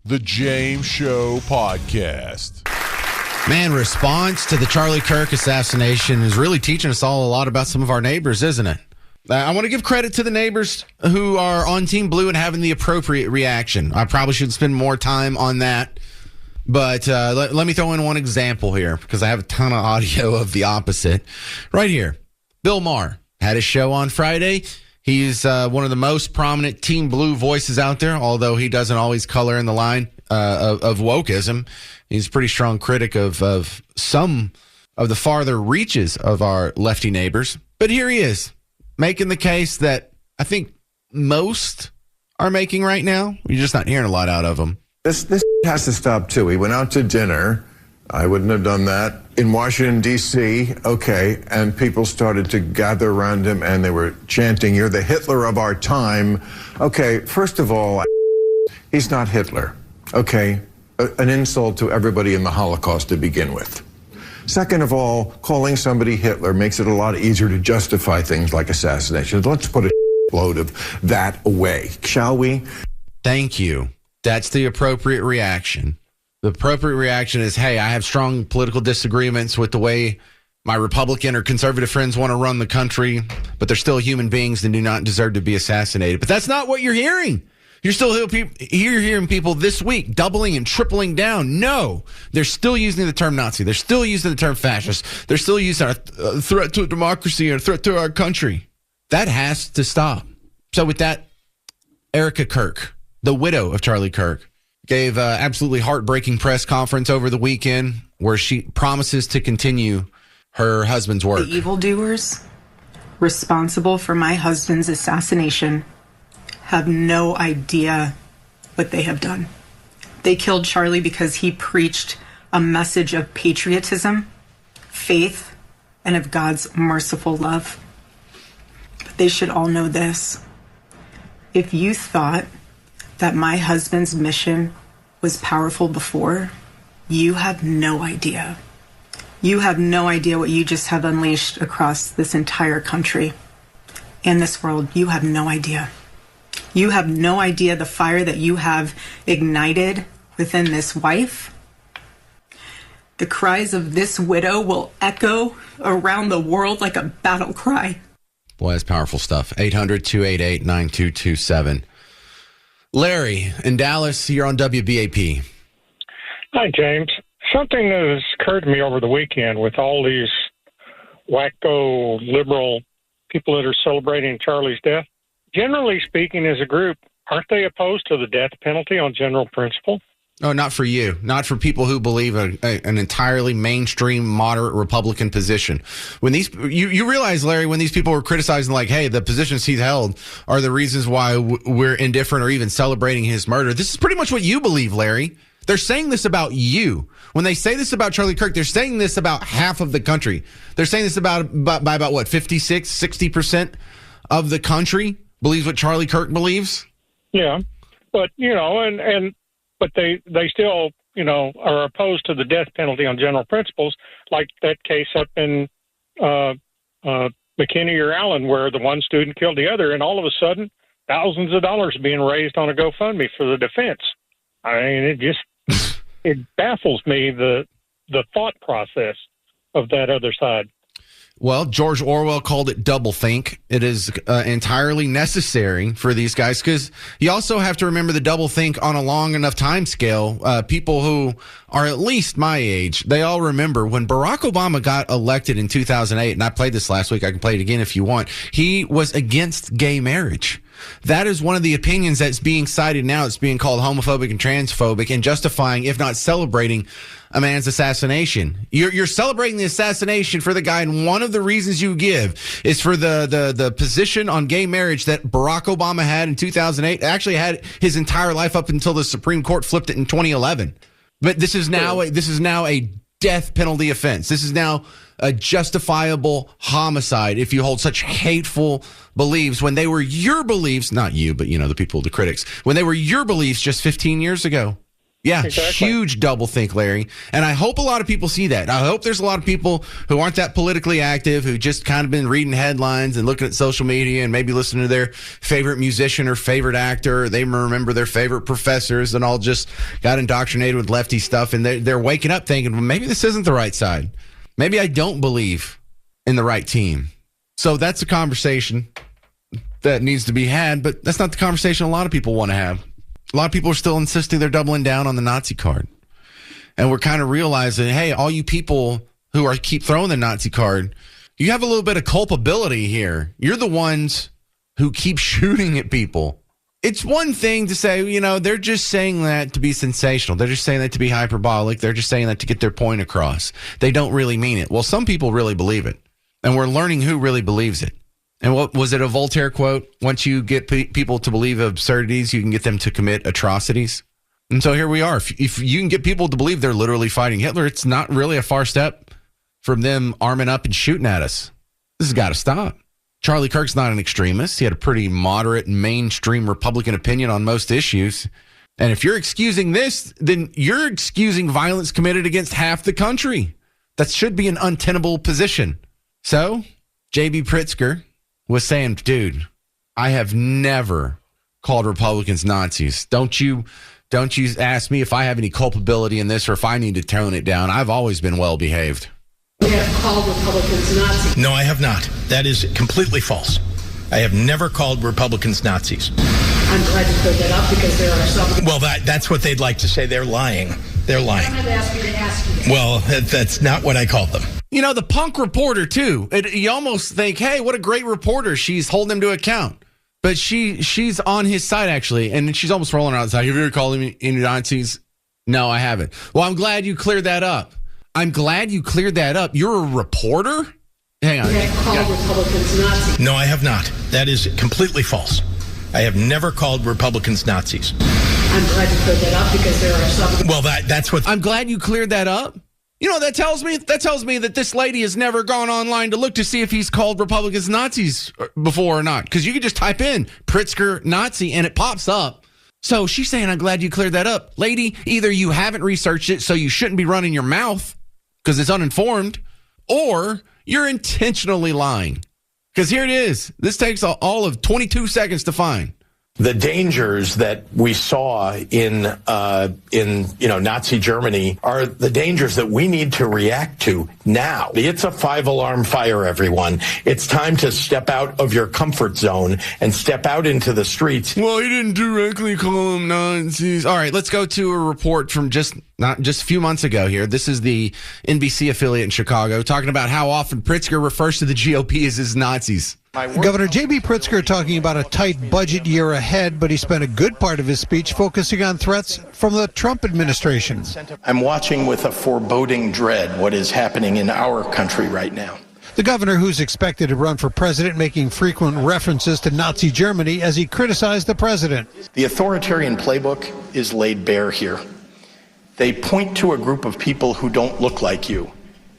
The James Show Podcast. Man, response to the Charlie Kirk assassination is really teaching us all a lot about some of our neighbors, isn't it? I want to give credit to the neighbors who are on Team Blue and having the appropriate reaction. I probably should spend more time on that. But let me throw in one example here because I have a ton of audio of the opposite. Right here, Bill Maher had a show on Friday. He's one of the most prominent Team Blue voices out there, although he doesn't always color in the line of wokeism. He's a pretty strong critic of some of the farther reaches of our lefty neighbors. But here he is, making the case that I think most are making right now. You're just not hearing a lot out of him. This has to stop, too. He went out to dinner. I wouldn't have done that. In Washington, D.C., okay, and people started to gather around him, and they were chanting, "You're the Hitler of our time." Okay, first of all, he's not Hitler, okay? An insult to everybody in the Holocaust to begin with. Second of all, calling somebody Hitler makes it a lot easier to justify things like assassination. Let's put a load of that away, shall we? Thank you. That's the appropriate reaction. The appropriate reaction is, hey, I have strong political disagreements with the way my Republican or conservative friends want to run the country, but they're still human beings and do not deserve to be assassinated. But that's not what you're hearing. You're hearing people this week doubling and tripling down. No, they're still using the term Nazi. They're still using the term fascist. They're still using a threat to democracy or a threat to our country. That has to stop. So with that, Erica Kirk, the widow of Charlie Kirk, gave an absolutely heartbreaking press conference over the weekend where she promises to continue her husband's work. The evildoers responsible for my husband's assassination have no idea what they have done. They killed Charlie because he preached a message of patriotism, faith, and of God's merciful love. But they should all know this. If you thought that my husband's mission was powerful before, you have no idea. You have no idea what you just have unleashed across this entire country and this world. You have no idea. You have no idea the fire that you have ignited within this wife. The cries of this widow will echo around the world like a battle cry. Boy, that's powerful stuff. 800-288-9227. Larry in Dallas, you're on WBAP. Hi, James. Something that has occurred to me over the weekend with all these wacko liberal people that are celebrating Charlie's death. Generally speaking, as a group, aren't they opposed to the death penalty on general principle? Oh, not for you. Not for people who believe an entirely mainstream, moderate Republican position. When these, you realize, Larry, when these people were criticizing, like, hey, the positions he's held are the reasons why we're indifferent or even celebrating his murder. This is pretty much what you believe, Larry. They're saying this about you. When they say this about Charlie Kirk, they're saying this about half of the country. They're saying this by about what, 56, 60% of the country believes what Charlie Kirk believes? Yeah, but, but they still, are opposed to the death penalty on general principles, like that case up in McKinney or Allen where the one student killed the other, and all of a sudden, thousands of dollars being raised on a GoFundMe for the defense. I mean, it baffles me, the thought process of that other side. Well, George Orwell called it doublethink. It is entirely necessary for these guys because you also have to remember the doublethink on a long enough time scale. People who are at least my age, they all remember when Barack Obama got elected in 2008, and I played this last week. I can play it again if you want. He was against gay marriage. That is one of the opinions that's being cited now. It's being called homophobic and transphobic and justifying, if not celebrating, a man's assassination. You're celebrating the assassination for the guy, and one of the reasons you give is for the position on gay marriage that Barack Obama had in 2008. Actually had his entire life up until the Supreme Court flipped it in 2011. But this is now a death penalty offense. This is now a justifiable homicide if you hold such hateful beliefs when they were your beliefs, not you, but the people, the critics, when they were your beliefs just 15 years ago. Yeah, Exactly. huge doublethink, Larry. And I hope a lot of people see that. I hope there's a lot of people who aren't that politically active, who just kind of been reading headlines and looking at social media and maybe listening to their favorite musician or favorite actor. Or they remember their favorite professors and all just got indoctrinated with lefty stuff. And they're waking up thinking, well, maybe this isn't the right side. Maybe I don't believe in the right team. So that's a conversation that needs to be had, but that's not the conversation a lot of people want to have. A lot of people are still insisting they're doubling down on the Nazi card. And we're kind of realizing, hey, all you people who keep throwing the Nazi card, you have a little bit of culpability here. You're the ones who keep shooting at people. It's one thing to say, they're just saying that to be sensational. They're just saying that to be hyperbolic. They're just saying that to get their point across. They don't really mean it. Well, some people really believe it. And we're learning who really believes it. And what was it, a Voltaire quote? Once you get people to believe absurdities, you can get them to commit atrocities. And so here we are. If you can get people to believe they're literally fighting Hitler, it's not really a far step from them arming up and shooting at us. This has got to stop. Charlie Kirk's not an extremist. He had a pretty moderate, mainstream Republican opinion on most issues. And if you're excusing this, then you're excusing violence committed against half the country. That should be an untenable position. So, J.B. Pritzker was saying, dude, I have never called Republicans Nazis. Don't you ask me if I have any culpability in this or if I need to tone it down. I've always been well behaved. You have called Republicans Nazis. No, I have not. That is completely false. I have never called Republicans Nazis. I'm glad you cleared that up because there are some. Well, that's what they'd like to say. They're lying. They're lying. I'm going to ask you to ask you. Well, that's not what I called them. The punk reporter, too. You almost think, hey, what a great reporter. She's holding him to account. But she's on his side, actually, and she's almost rolling around. Have you ever called him any Nazis? No, I haven't. Well, I'm glad you cleared that up. You're a reporter? Hang on. You have called Republicans Nazis. No, I have not. That is completely false. I have never called Republicans Nazis. I'm glad you cleared that up because there are some. Well, that's what. I'm glad you cleared that up. You know what that tells me? That tells me that this lady has never gone online to look to see if he's called Republicans Nazis before or not. Because you can just type in Pritzker Nazi and it pops up. So she's saying, I'm glad you cleared that up. Lady, either you haven't researched it, so you shouldn't be running your mouth because it's uninformed, or you're intentionally lying. Because here it is. This takes all of 22 seconds to find. The dangers that we saw in Nazi Germany are the dangers that we need to react to now. It's a 5-alarm fire, everyone. It's time to step out of your comfort zone and step out into the streets. Well, he didn't directly call them Nazis. All right, let's go to a report from just a few months ago here. This is the NBC affiliate in Chicago talking about how often Pritzker refers to the GOP as his Nazis. Governor J.B. Pritzker talking about a tight budget year ahead, but he spent a good part of his speech focusing on threats from the Trump administration. I'm watching with a foreboding dread what is happening in our country right now. The governor, who's expected to run for president, making frequent references to Nazi Germany as he criticized the president. The authoritarian playbook is laid bare here. They point to a group of people who don't look like you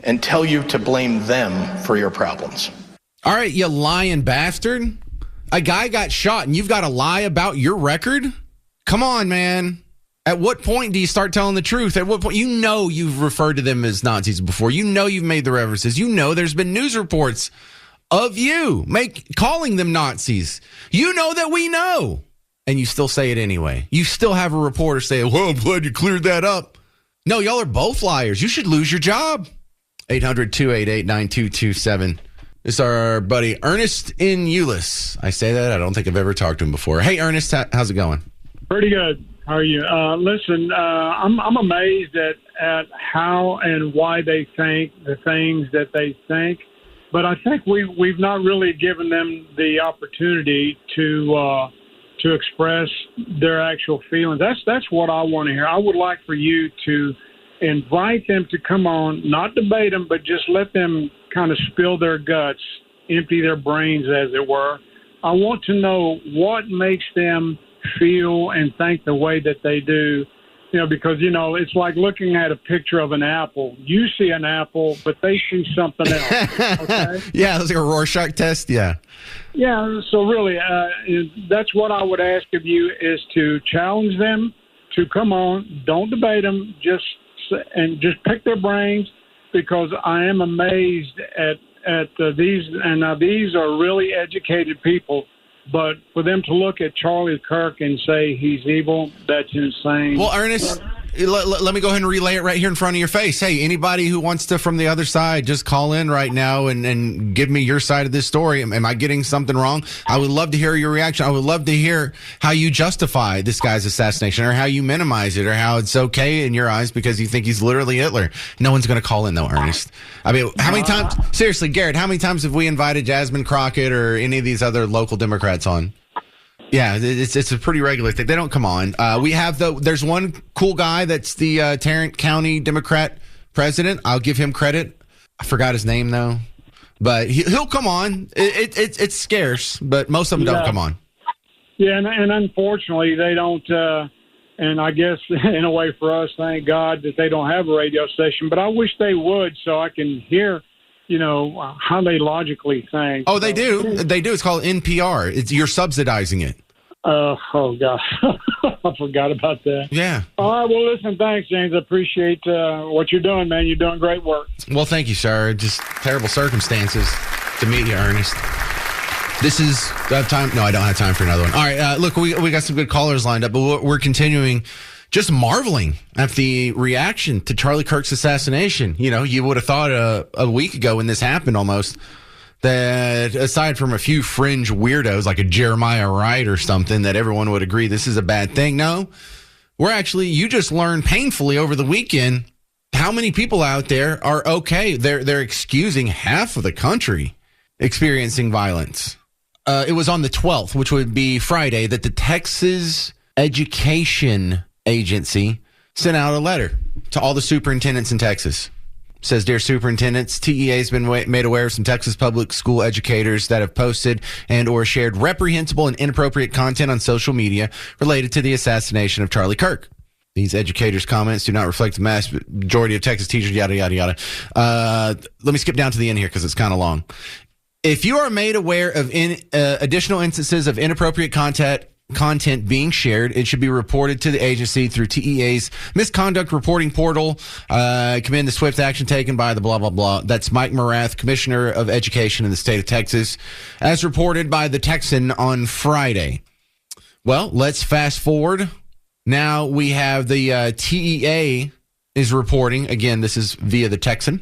and tell you to blame them for your problems. All right, you lying bastard. A guy got shot and you've got to lie about your record? Come on, man. At what point do you start telling the truth? At what point? You've referred to them as Nazis before. You've made the references. There's been news reports of you calling them Nazis. That we know. And you still say it anyway. You still have a reporter say, well, I'm glad you cleared that up. No, y'all are both liars. You should lose your job. 800-288-9227. It's our buddy Ernest in Euless. I say that. I don't think I've ever talked to him before. Hey, Ernest, how's it going? Pretty good. How are you? Listen, I'm amazed at how and why they think the things that they think. But I think we've not really given them the opportunity to express their actual feelings. That's what I want to hear. I would like for you to invite them to come on, not debate them, but just let them kind of spill their guts, empty their brains, as it were. I want to know what makes them feel and think the way that they do, because, it's like looking at a picture of an apple. You see an apple, but they see something else. Okay? Yeah, it's like a Rorschach test. Yeah. Yeah. So really, that's what I would ask of you, is to challenge them to come on, don't debate them, just pick their brains, because I am amazed at these, and now these are really educated people. But for them to look at Charlie Kirk and say he's evil, that's insane. Well, Ernest, let me go ahead and relay it right here in front of your face. Hey, anybody who wants to from the other side, just call in right now and give me your side of this story. Am I getting something wrong? I would love to hear your reaction. I would love to hear how you justify this guy's assassination, or how you minimize it, or how it's okay in your eyes because you think he's literally Hitler. No one's going to call in, though, Ernest. I mean, how many times, seriously, Garrett, how many times have we invited Jasmine Crockett or any of these other local Democrats on? Yeah, it's a pretty regular thing. They don't come on. We have there's one cool guy that's the Tarrant County Democrat president. I'll give him credit. I forgot his name though, but he'll come on. It's scarce, but most of them don't come on. Yeah, and unfortunately they don't. And I guess in a way for us, thank God that they don't have a radio station. But I wish they would, so I can hear, how they logically think. Oh, they do. They do. It's called NPR. You're subsidizing it. Oh, gosh. I forgot about that. Yeah. All right. Well, listen, thanks, James. I appreciate what you're doing, man. You're doing great work. Well, thank you, sir. Just terrible circumstances to meet you, Ernest. This is, do I have time? No, I don't have time for another one. All right. Look, we got some good callers lined up, but we're continuing just marveling at the reaction to Charlie Kirk's assassination. You would have thought a week ago when this happened almost that aside from a few fringe weirdos like a Jeremiah Wright or something, that everyone would agree this is a bad thing. No, you just learned painfully over the weekend how many people out there are okay. They're excusing half of the country experiencing violence. It was on the 12th, which would be Friday, that the Texas Education Agency sent out a letter to all the superintendents in Texas. It says, "Dear superintendents, TEA has been made aware of some Texas public school educators that have posted and or shared reprehensible and inappropriate content on social media related to the assassination of Charlie Kirk. These educators' comments do not reflect the mass majority of Texas teachers, yada, yada, yada." Let me skip down to the end here because it's kind of long. If you are made aware of additional instances of inappropriate content being shared, it should be reported to the agency through TEA's misconduct reporting portal. Commend the swift action taken by the blah, blah, blah. That's Mike Morath, Commissioner of Education in the state of Texas, as reported by the Texan on Friday. Well, let's fast forward. Now we have the TEA is reporting, again, this is via the Texan,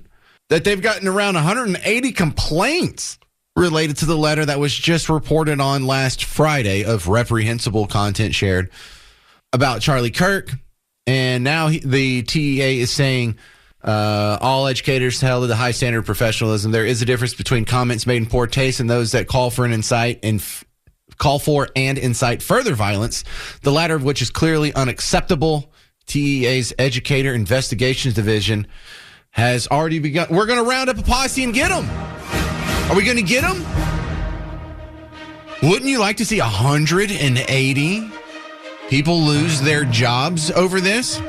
that they've gotten around 180 complaints related to the letter that was just reported on last Friday of reprehensible content shared about Charlie Kirk. And now the TEA is saying all educators held to the high standard of professionalism. There is a difference between comments made in poor taste and those that call for and incite further violence, the latter of which is clearly unacceptable. TEA's Educator Investigations Division has already begun. We're going to round up a posse and get them. Are we going to get them? Wouldn't you like to see 180 people lose their jobs over this?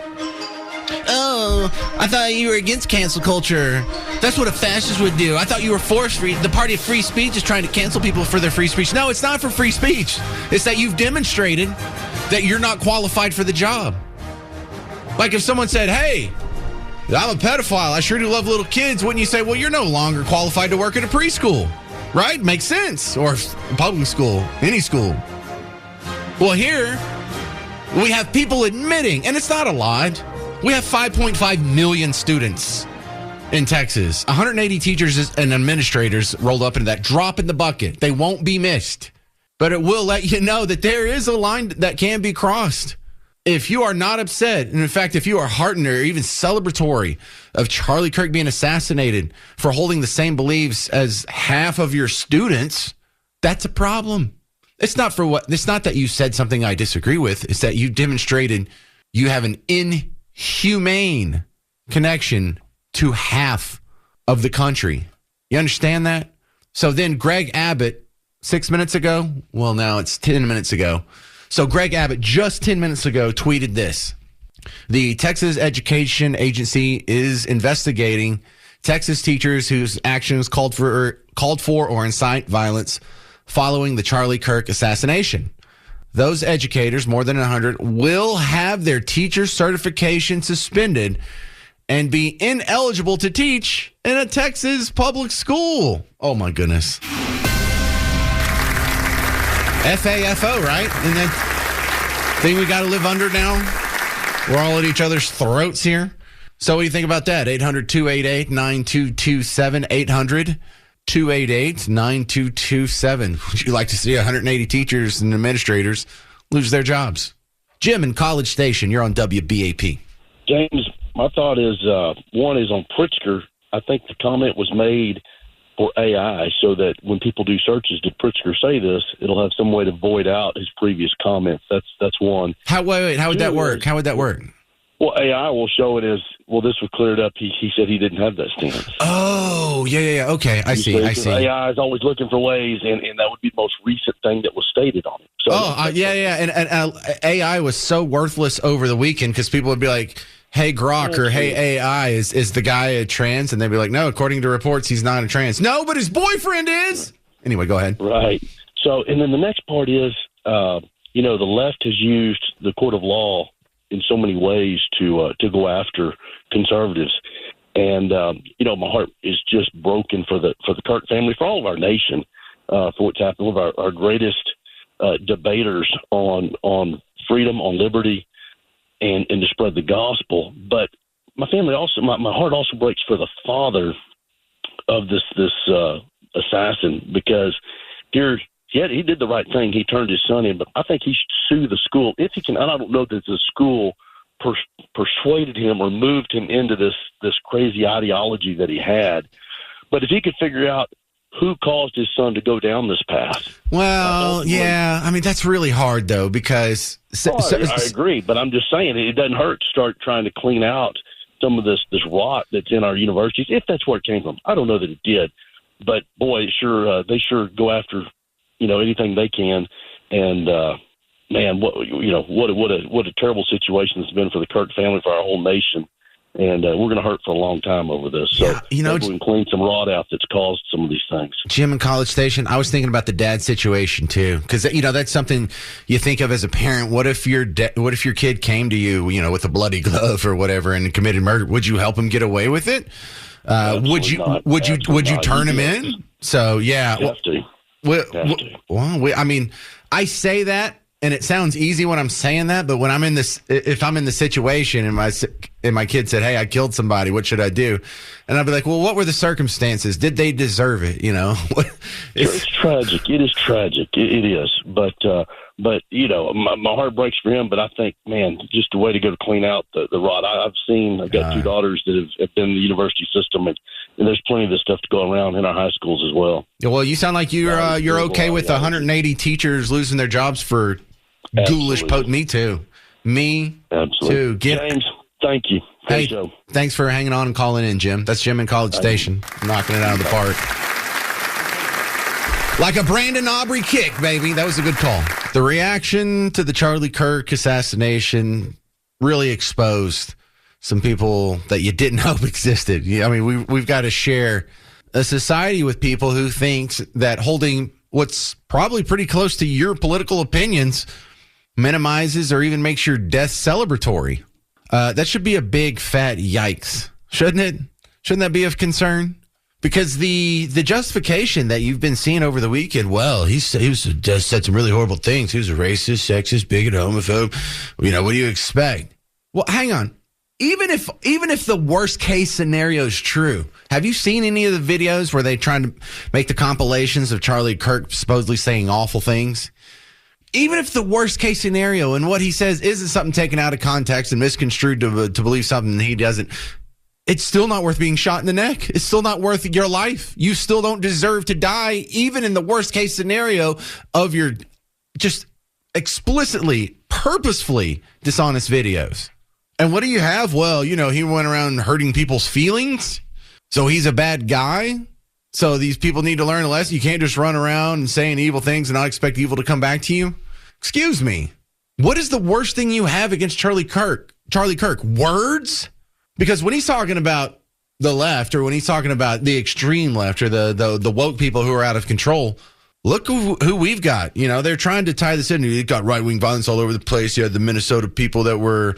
Oh, I thought you were against cancel culture. That's what a fascist would do. I thought you were for the party of free speech is trying to cancel people for their free speech. No, it's not for free speech. It's that you've demonstrated that you're not qualified for the job. Like if someone said, "Hey, I'm a pedophile. I sure do love little kids." Wouldn't you say, "Well, you're no longer qualified to work at a preschool," right? Makes sense. Or public school, any school. Well, here we have people admitting, and it's not a lot. We have 5.5 million students in Texas. 180 teachers and administrators rolled up into that. Drop in the bucket. They won't be missed. But it will let you know that there is a line that can be crossed. If you are not upset, and in fact, if you are heartened or even celebratory of Charlie Kirk being assassinated for holding the same beliefs as half of your students, that's a problem. It's not that you said something I disagree with. It's that you demonstrated you have an inhumane connection to half of the country. You understand that? So then Greg Abbott, 6 minutes ago, well, now it's 10 minutes ago. So Greg Abbott just 10 minutes ago tweeted this. The Texas Education Agency is investigating Texas teachers whose actions called for or incite violence following the Charlie Kirk assassination. those educators, more than 100, will have their teacher certification suspended and be ineligible to teach in a Texas public school. Oh, my goodness. FAFO, right? And that thing we got to live under now? We're all at each other's throats here. So what do you think about that? 800-288-9227. 800-288-9227. Would you like to see 180 teachers and administrators lose their jobs? Jim in College Station, you're on WBAP. James, my thought is, one is on Pritzker. I think the comment was made for AI so that when people do searches, did Pritzker say this, it'll have some way to void out his previous comments. That's one. How would that work? How would that work? Well, AI will show it as, well, this was cleared up. He said he didn't have that stance. Oh, yeah. Okay, I see. AI is always looking for ways, and that would be the most recent thing that was stated on it. So, yeah. And AI was so worthless over the weekend because people would be like, hey, Grok, or hey, AI, is the guy a trans? And they'd be like, no, according to reports, he's not a trans. No, but his boyfriend is. Anyway, go ahead. Right. So, and then the next part is, the left has used the court of law in so many ways to go after conservatives. And, my heart is just broken for the Kirk family, for all of our nation, for what's happened with our greatest debaters on freedom, on liberty, and to spread the gospel. But my family also, my heart also breaks for the father of this assassin, because here, yeah, he did the right thing. He turned his son in, but I think he should sue the school if he can. And I don't know that the school persuaded him or moved him into this crazy ideology that he had. But if he could figure out who caused his son to go down this path. Well, yeah. I mean, that's really hard, though, because... I agree, but I'm just saying it doesn't hurt to start trying to clean out some of this rot that's in our universities, if that's where it came from. I don't know that it did, but, boy, they sure go after, anything they can. And, man, what a terrible situation it's been for the Kirk family, for our whole nation. And we're going to hurt for a long time over this. So maybe we can clean some rot out that's caused some of these things. Jim in College Station, I was thinking about the dad situation too, because that's something you think of as a parent. What if your kid came to you, with a bloody glove or whatever, and committed murder? Would you help him get away with it? Would you turn him in? So yeah, have to. I mean, I say that. And it sounds easy when I'm saying that, but when I'm in this, if I'm in the situation and my kid said, "Hey, I killed somebody. What should I do?" And I'd be like, "Well, what were the circumstances? Did they deserve it?" It's tragic. It is tragic. It is. But my heart breaks for him. But I think, man, just a way to go to clean out the rot. I've got two daughters that have been in the university system, and there's plenty of this stuff to go around in our high schools as well. Well, you sound like you're okay with 180 teachers losing their jobs for ghoulish potent. Me too. Absolutely. James, thank you. Hey, thanks for hanging on and calling in, Jim. That's Jim in College Station, knocking it out of the park. Like a Brandon Aubrey kick, baby. That was a good call. The reaction to the Charlie Kirk assassination really exposed some people that you didn't know existed. I mean, we've got to share a society with people who thinks that holding what's probably pretty close to your political opinions minimizes or even makes your death celebratory. That should be a big fat yikes, shouldn't it? Shouldn't that be of concern? Because the justification that you've been seeing over the weekend, well, he said some really horrible things. He was a racist, sexist, bigot, homophobe. What do you expect? Well, hang on. Even if the worst case scenario is true, have you seen any of the videos where they trying to make the compilations of Charlie Kirk supposedly saying awful things? Even if the worst case scenario and what he says isn't something taken out of context and misconstrued to believe something he doesn't, it's still not worth being shot in the neck. It's still not worth your life. You still don't deserve to die, even in the worst case scenario of your just explicitly, purposefully dishonest videos. And what do you have? Well, he went around hurting people's feelings, so he's a bad guy. So these people need to learn a lesson. You can't just run around and saying evil things and not expect evil to come back to you. Excuse me. What is the worst thing you have against Charlie Kirk? Words? Because when he's talking about the left, or when he's talking about the extreme left, or the woke people who are out of control, look who we've got. You know, they're trying to tie this in. You've got right-wing violence all over the place. You had the Minnesota people that were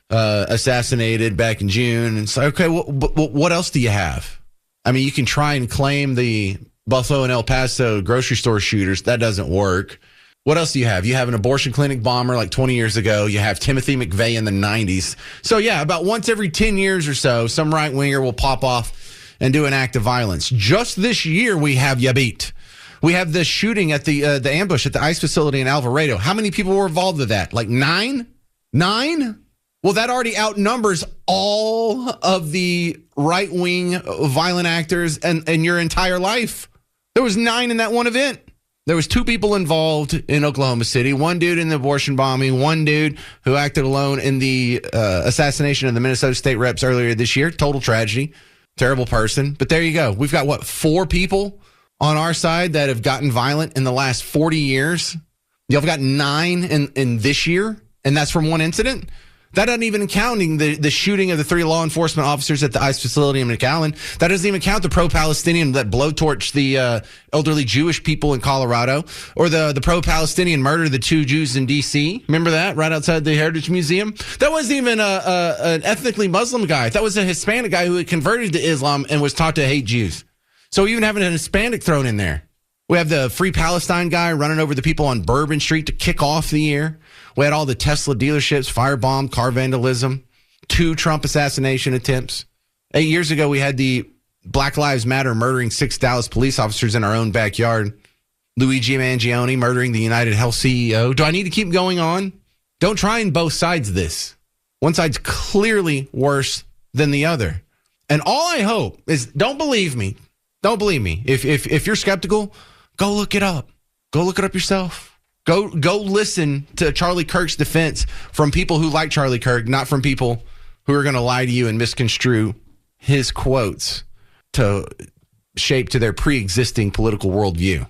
assassinated back in June. And it's like, okay, what else do you have? I mean, you can try and claim the Buffalo and El Paso grocery store shooters. That doesn't work. What else do you have? You have an abortion clinic bomber like 20 years ago. You have Timothy McVeigh in the 90s. So, yeah, about once every 10 years or so, some right-winger will pop off and do an act of violence. Just this year, we have you beat. We have the shooting at the ambush at the ICE facility in Alvarado. How many people were involved with that? Like 9? 9? Well, that already outnumbers all of the right-wing violent actors and your entire life. There was 9 in that one event. There was 2 people involved in Oklahoma City, 1 dude in the abortion bombing, 1 dude who acted alone in the assassination of the Minnesota state reps earlier this year. Total tragedy. Terrible person. But there you go. We've got, 4 people on our side that have gotten violent in the last 40 years. Y'all have got 9 in this year, and that's from 1 incident. That doesn't even counting the shooting of the 3 law enforcement officers at the ICE facility in McAllen. That doesn't even count the pro-Palestinian that blowtorched the elderly Jewish people in Colorado, or the pro-Palestinian murder of the 2 Jews in D.C. Remember that, right outside the Heritage Museum? That wasn't even an ethnically Muslim guy. That was a Hispanic guy who had converted to Islam and was taught to hate Jews. So even having an Hispanic thrown in there. We have the Free Palestine guy running over the people on Bourbon Street to kick off the year. We had all the Tesla dealerships firebombed, car vandalism, 2 Trump assassination attempts. 8 years ago, we had the Black Lives Matter murdering 6 Dallas police officers in our own backyard. Luigi Mangione murdering the United Health CEO. Do I need to keep going on? Don't try and both sides of this. One side's clearly worse than the other. And all I hope is, don't believe me. Don't believe me. If you're skeptical, go look it up. Go look it up yourself. Go listen to Charlie Kirk's defense from people who like Charlie Kirk, not from people who are going to lie to you and misconstrue his quotes to shape to their pre-existing political worldview.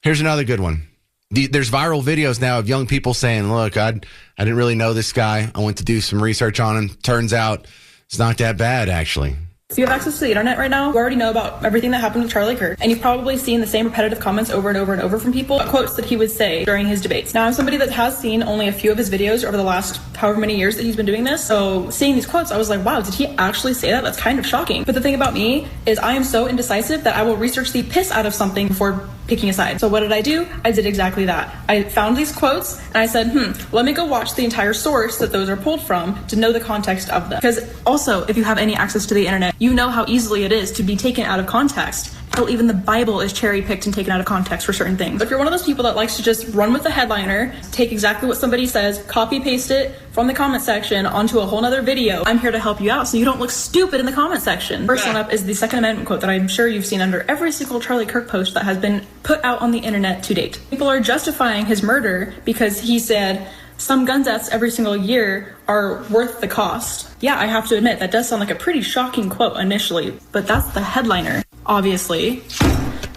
Here's another good one. There's viral videos now of young people saying, look, I didn't really know this guy. I went to do some research on him. Turns out it's not that bad, actually. If you have access to the internet right now, you already know about everything that happened with Charlie Kirk, and you've probably seen the same repetitive comments over and over and over from people, quotes that he would say during his debates. Now, I'm somebody that has seen only a few of his videos over the last however many years that he's been doing this, so seeing these quotes, I was like, wow, did he actually say that? That's kind of shocking. But the thing about me is I am so indecisive that I will research the piss out of something before picking a side. So what did I do? I did exactly that. I found these quotes, and I said, let me go watch the entire source that those are pulled from to know the context of them. Because also, if you have any access to the internet, you know how easily it is to be taken out of context. Hell, even the Bible is cherry-picked and taken out of context for certain things. If you're one of those people that likes to just run with the headliner, take exactly what somebody says, copy-paste it from the comment section onto a whole nother video, I'm here to help you out so you don't look stupid in the comment section. First one up is the Second Amendment quote that I'm sure you've seen under every single Charlie Kirk post that has been put out on the internet to date. People are justifying his murder because he said, some gun deaths every single year are worth the cost. Yeah, I have to admit, that does sound like a pretty shocking quote initially, but that's the headliner. Obviously,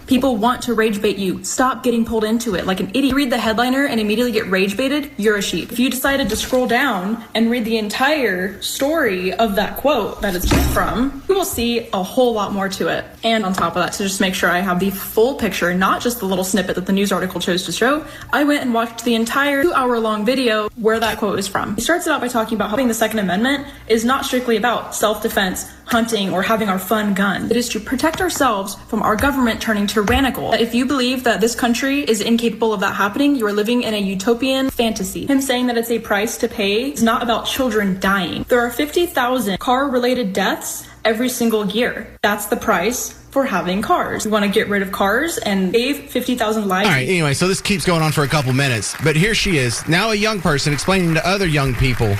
people want to rage bait you. Stop getting pulled into it like an idiot. You read the headliner and immediately get rage baited, you're a sheep. If you decided to scroll down and read the entire story of that quote that it's from, you will see a whole lot more to it. And on top of that, to just make sure I have the full picture, not just the little snippet that the news article chose to show, I went and watched the entire 2-hour-long video where that quote is from. He starts it out by talking about how the Second Amendment is not strictly about self-defense, hunting, or having our fun gun. It is to protect ourselves from our government turning tyrannical. If you believe that this country is incapable of that happening, you are living in a utopian fantasy. Him saying that it's a price to pay is not about children dying. There are 50,000 car-related deaths every single year. That's the price for having cars. We want to get rid of cars and save 50,000 lives. All right, anyway, so this keeps going on for a couple minutes, but here she is, now a young person explaining to other young people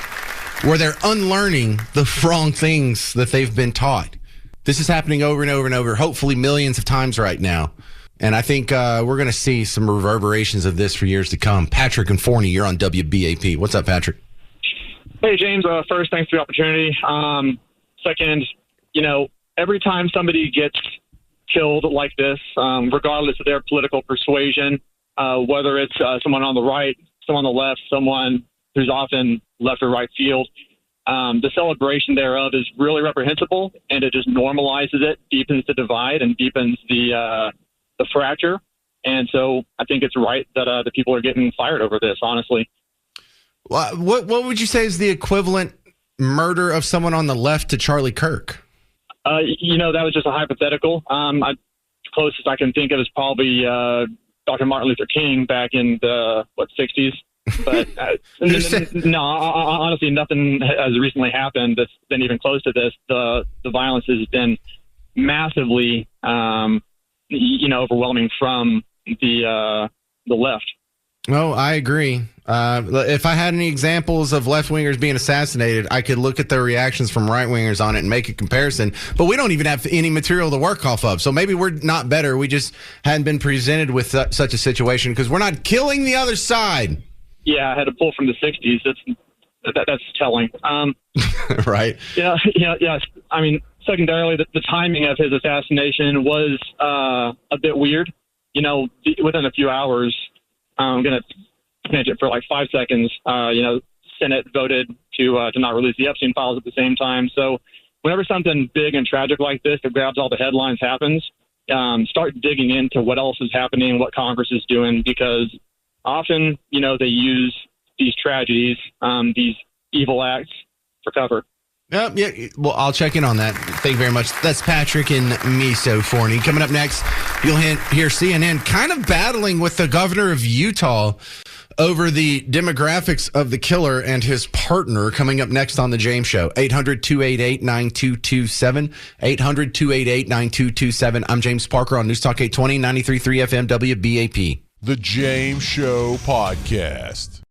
where they're unlearning the wrong things that they've been taught. This is happening over and over and over, hopefully millions of times right now. And I think we're going to see some reverberations of this for years to come. Patrick and Forney, you're on WBAP. What's up, Patrick? Hey, James. First, thanks for the opportunity. Second, every time somebody gets killed like this, regardless of their political persuasion, whether it's someone on the right, someone on the left, someone who's often left or right field, the celebration thereof is really reprehensible, and it just normalizes it, deepens the divide, and deepens the fracture. And so I think it's right that the people are getting fired over this, honestly. What would you say is the equivalent murder of someone on the left to Charlie Kirk? That was just a hypothetical. Closest I can think of is probably Dr. Martin Luther King back in the 60s. But no, honestly, nothing has recently happened that's been even close to this. The violence has been massively, overwhelming from the left. Oh, I agree. If I had any examples of left-wingers being assassinated, I could look at their reactions from right-wingers on it and make a comparison. But we don't even have any material to work off of. So maybe we're not better. We just hadn't been presented with such a situation because we're not killing the other side. Yeah, I had a pull from the 60s. That's telling. Right. Yeah. I mean, secondarily, the timing of his assassination was a bit weird. Within a few hours, I'm going to pinch it for like 5 seconds. Senate voted to not release the Epstein files at the same time. So whenever something big and tragic like this that grabs all the headlines happens, start digging into what else is happening, what Congress is doing, because often, they use these tragedies, these evil acts for cover. Yeah. Well, I'll check in on that. Thank you very much. That's Patrick and Miso Forney. Coming up next, you'll hear CNN kind of battling with the governor of Utah over the demographics of the killer and his partner. Coming up next on The James Show. 800-288-9227. 800-288-9227. I'm James Parker on News Talk 820, 93.3 FM, WBAP. The James Show Podcast.